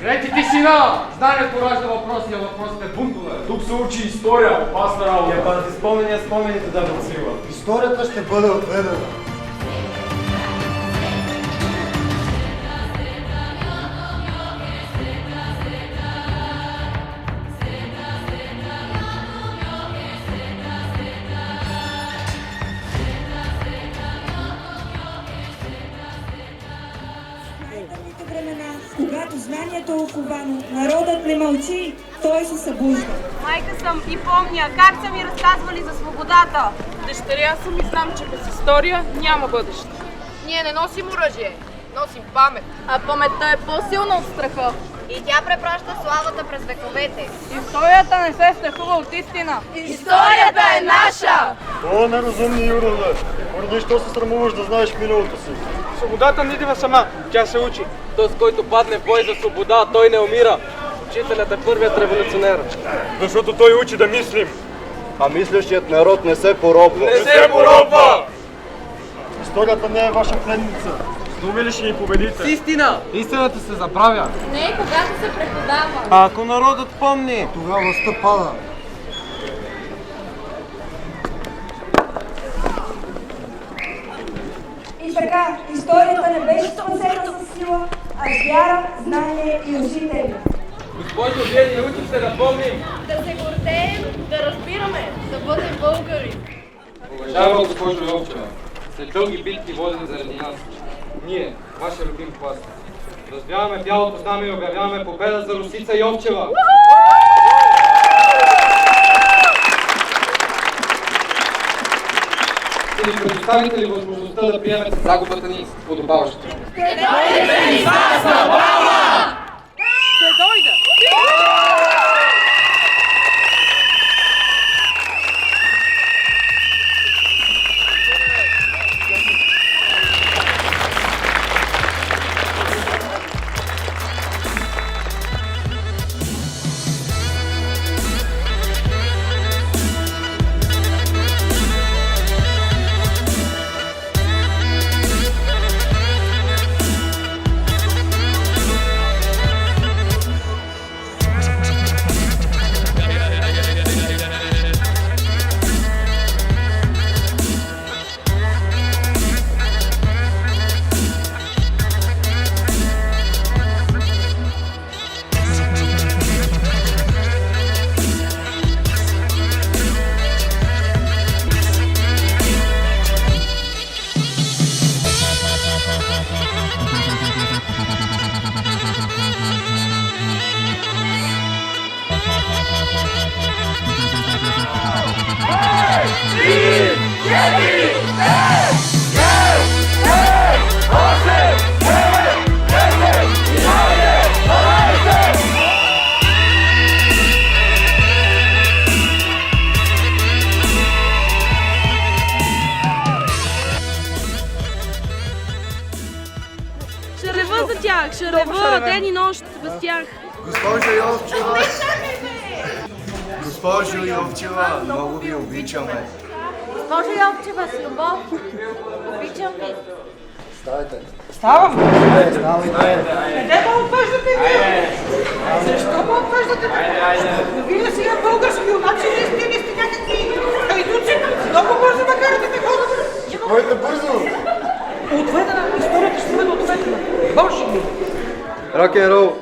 Речи тишина! Знанието ражда въпроси, а въпросите бунтове. Тук се учи история, опасна работа. Ебанти спомените да сила. Историята ще бъде отведена. Когато знанието е оковано, народът не мълчи, той се събужда. Майка съм и помня как са ми разказвали за свободата. Дъщеря съм и знам, че без история няма бъдеще. Ние не носим оръжие, носим памет. А паметта е по-силна от страха. И тя препраща славата през вековете. Историята не се страхува от истина. Историята е наша! О, неразумни юроде! Поради що се срамуваш да знаеш миналото си? Свободата не идва сама, тя се учи. Този, който падне в бой за свобода, той не умира. Учителят е първият революционер. Защото той учи да мислим. А мислещият народ не се поробва. Не се поробва! Историята не е ваша пленница. С думи ли ще ни победите? С истина! Истината се забравя. Не, когато се преподава. А ако народът помни? Тогава властта пада. И така, историята не беше спасена с сила, а с вяра, знание и учители. Госпожо, вие ни учите да помним. Да се гордеем, да разбираме, да бъдем българи. Уважаема госпожо Йовчева, след дълги битки водени заради нас, ние, вашия любим клас, развяваме бялото знаме и обявяваме победа за Росица Йовчева! Ще ни предоставите ли възможността да приемете загубата ни подобаващо? Ще дойда! Ще рева за тях, ще рева ден и нощ без тях. Госпожо Йовчева! Госпожо Йовчева, много ви обичаме. Госпожо Йовчева, с любов. Обичам ви. Ставам! Ставайте. Къде ме отвеждате вие? Защо ме отвеждате? Вие сега български, обаче вие сте някакви хайдуци. Много бързо ме карате да ходя. Кой бързо? Отведена, историята ще бъде отведена. Боже ми! Рок н рол!